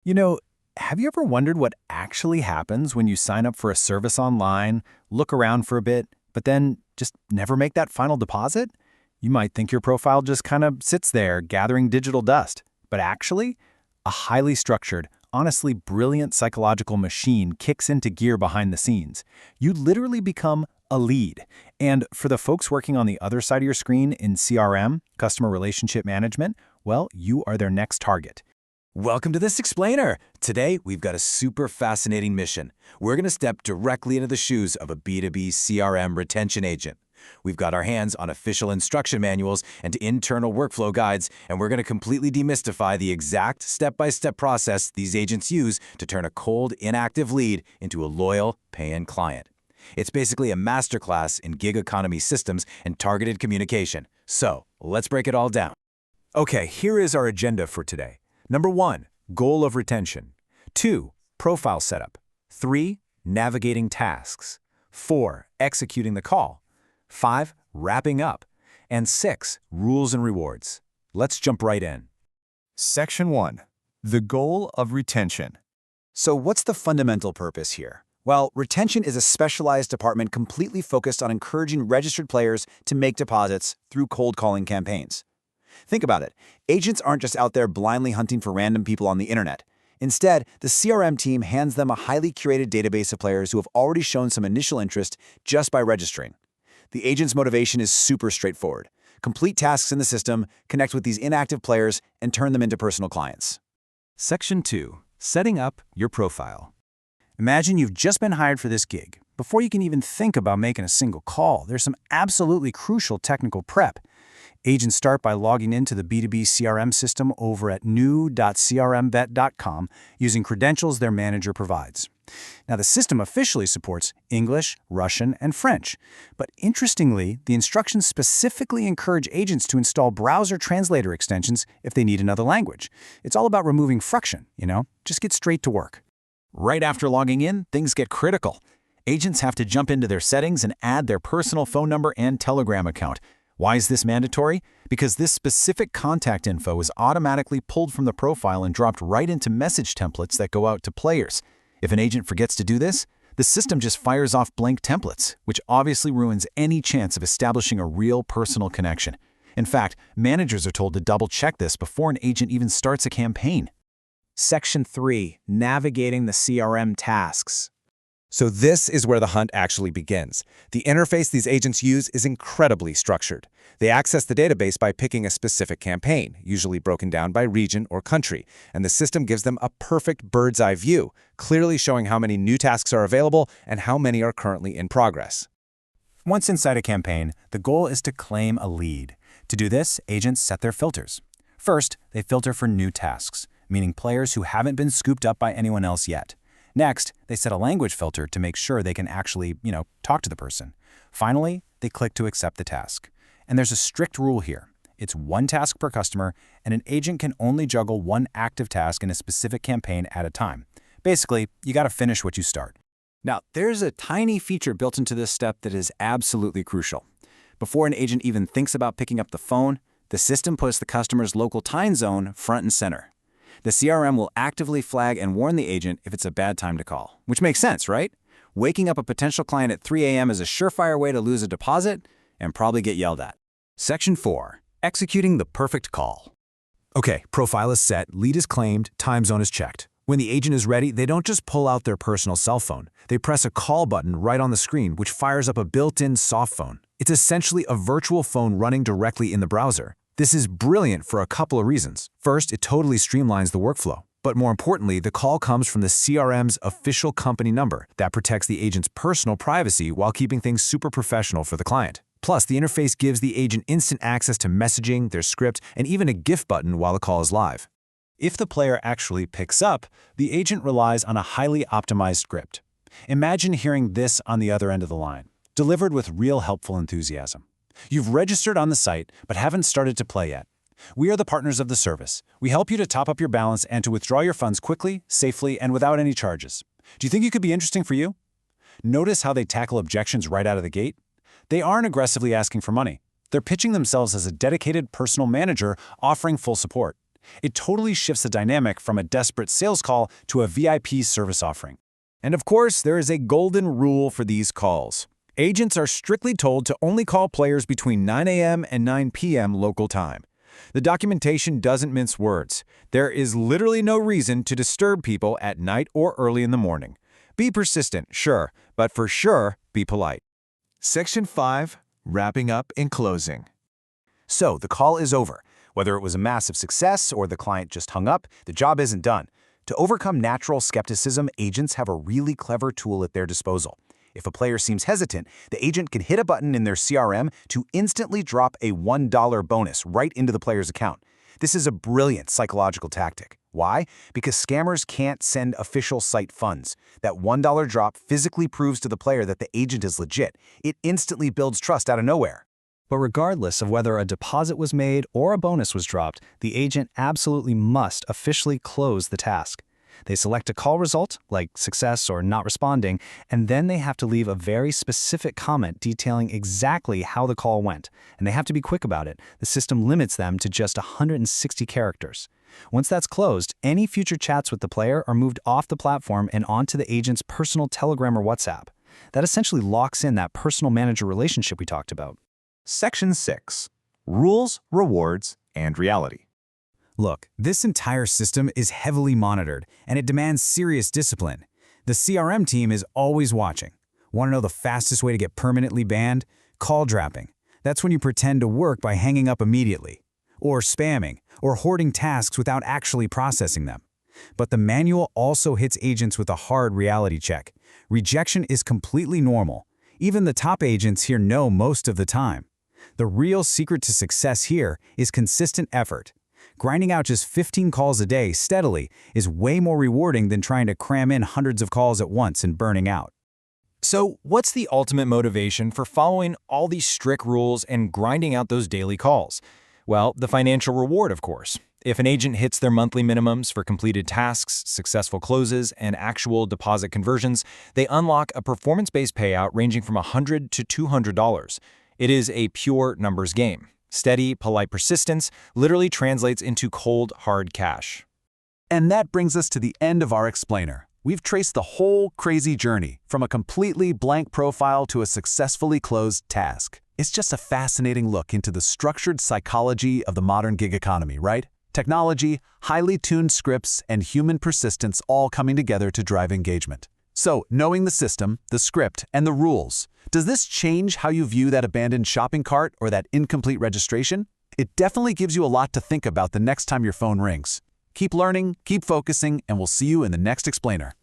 You know, have you ever wondered what actually happens when you sign up for a service online, look around for a bit, but then just never make that final deposit? You might think your profile just kind of sits there gathering digital dust, but actually, a highly structured, honestly brilliant psychological machine kicks into gear behind the scenes. You literally become a lead. And for the folks working on the other side of your screen in CRM, customer relationship management, well, you are their next target. Welcome to This Explainer. Today, we've got a super fascinating mission. We're going to step directly into the shoes of a B2B CRM retention agent. We've got our hands on official instruction manuals and internal workflow guides, and we're going to completely demystify the exact step-by-step process these agents use to turn a cold, inactive lead into a loyal, paying client. It's basically a masterclass in gig economy systems and targeted communication. So, let's break it all down. Okay, here is our agenda for today. Number 1, goal of retention. 2, profile setup. 3, navigating tasks. 4, executing the call. 5, wrapping up. And 6, rules and rewards. Let's jump right in. Section 1. The goal of retention. So what's the fundamental purpose here? Well, retention is a specialized department completely focused on encouraging registered players to make deposits through cold calling campaigns. Think about it. Agents aren't just out there blindly hunting for random people on the internet. Instead, the CRM team hands them a highly curated database of players who have already shown some initial interest just by registering. The agent's motivation is super straightforward. Complete tasks in the system, connect with these inactive players, and turn them into personal clients. Section 2, setting up your profile. Imagine you've just been hired for this gig. Before you can even think about making a single call, there's some absolutely crucial technical prep. Agents start by logging into the B2B CRM system over at new.crmvet.com using credentials their manager provides. Now, the system officially supports English, Russian, and French. But interestingly, the instructions specifically encourage agents to install browser translator extensions if they need another language. It's all about removing friction, Just get straight to work. Right after logging in, things get critical. Agents have to jump into their settings and add their personal phone number and Telegram account. Why is this mandatory? Because this specific contact info is automatically pulled from the profile and dropped right into message templates that go out to players. If an agent forgets to do this, the system just fires off blank templates, which obviously ruins any chance of establishing a real personal connection. In fact, managers are told to double-check this before an agent even starts a campaign. Section 3, navigating the CRM tasks. So this is where the hunt actually begins. The interface these agents use is incredibly structured. They access the database by picking a specific campaign, usually broken down by region or country, and the system gives them a perfect bird's-eye view, clearly showing how many new tasks are available and how many are currently in progress. Once inside a campaign, the goal is to claim a lead. To do this, agents set their filters. First, they filter for new tasks, meaning players who haven't been scooped up by anyone else yet. Next, they set a language filter to make sure they can actually, talk to the person. Finally, they click to accept the task. And there's a strict rule here. It's one task per customer, and an agent can only juggle one active task in a specific campaign at a time. Basically, you got to finish what you start. Now, there's a tiny feature built into this step that is absolutely crucial. Before an agent even thinks about picking up the phone, the system puts the customer's local time zone front and center. The CRM will actively flag and warn the agent if it's a bad time to call, which makes sense, right? Waking up a potential client at 3 a.m. is a surefire way to lose a deposit and probably get yelled at. Section 4, executing the perfect call. Okay, profile is set, lead is claimed, time zone is checked. When the agent is ready, they don't just pull out their personal cell phone. They press a call button right on the screen, which fires up a built-in soft phone. It's essentially a virtual phone running directly in the browser. This is brilliant for a couple of reasons. First, it totally streamlines the workflow. But more importantly, the call comes from the CRM's official company number. That protects the agent's personal privacy while keeping things super professional for the client. Plus, the interface gives the agent instant access to messaging, their script, and even a GIF button while the call is live. If the player actually picks up, the agent relies on a highly optimized script. Imagine hearing this on the other end of the line, delivered with real helpful enthusiasm. You've registered on the site, but haven't started to play yet. We are the partners of the service. We help you to top up your balance and to withdraw your funds quickly, safely, and without any charges. Do you think it could be interesting for you? Notice how they tackle objections right out of the gate? They aren't aggressively asking for money. They're pitching themselves as a dedicated personal manager offering full support. It totally shifts the dynamic from a desperate sales call to a VIP service offering. And of course, there is a golden rule for these calls. Agents are strictly told to only call players between 9 a.m. and 9 p.m. local time. The documentation doesn't mince words. There is literally no reason to disturb people at night or early in the morning. Be persistent, sure, but for sure, be polite. Section 5. Wrapping up and closing. So, the call is over. Whether it was a massive success or the client just hung up, the job isn't done. To overcome natural skepticism, agents have a really clever tool at their disposal. If a player seems hesitant, the agent can hit a button in their CRM to instantly drop a $1 bonus right into the player's account. This is a brilliant psychological tactic. Why? Because scammers can't send official site funds. That $1 drop physically proves to the player that the agent is legit. It instantly builds trust out of nowhere. But regardless of whether a deposit was made or a bonus was dropped, the agent absolutely must officially close the task. They select a call result, like success or not responding, and then they have to leave a very specific comment detailing exactly how the call went, and they have to be quick about it. The system limits them to just 160 characters. Once that's closed, any future chats with the player are moved off the platform and onto the agent's personal Telegram or WhatsApp. That essentially locks in that personal manager relationship we talked about. Section 6. Rules, Rewards, and Reality. Look, this entire system is heavily monitored, and it demands serious discipline. The CRM team is always watching. Want to know the fastest way to get permanently banned? Call dropping. That's when you pretend to work by hanging up immediately. Or spamming, or hoarding tasks without actually processing them. But the manual also hits agents with a hard reality check. Rejection is completely normal. Even the top agents here know most of the time. The real secret to success here is consistent effort. Grinding out just 15 calls a day steadily is way more rewarding than trying to cram in hundreds of calls at once and burning out. So, what's the ultimate motivation for following all these strict rules and grinding out those daily calls? Well, the financial reward, of course. If an agent hits their monthly minimums for completed tasks, successful closes, and actual deposit conversions, they unlock a performance-based payout ranging from $100 to $200. It is a pure numbers game. Steady, polite persistence literally translates into cold, hard cash. And that brings us to the end of our explainer. We've traced the whole crazy journey, from a completely blank profile to a successfully closed task. It's just a fascinating look into the structured psychology of the modern gig economy, right? Technology, highly tuned scripts, and human persistence all coming together to drive engagement. So, knowing the system, the script, and the rules, does this change how you view that abandoned shopping cart or that incomplete registration? It definitely gives you a lot to think about the next time your phone rings. Keep learning, keep focusing, and we'll see you in the next explainer.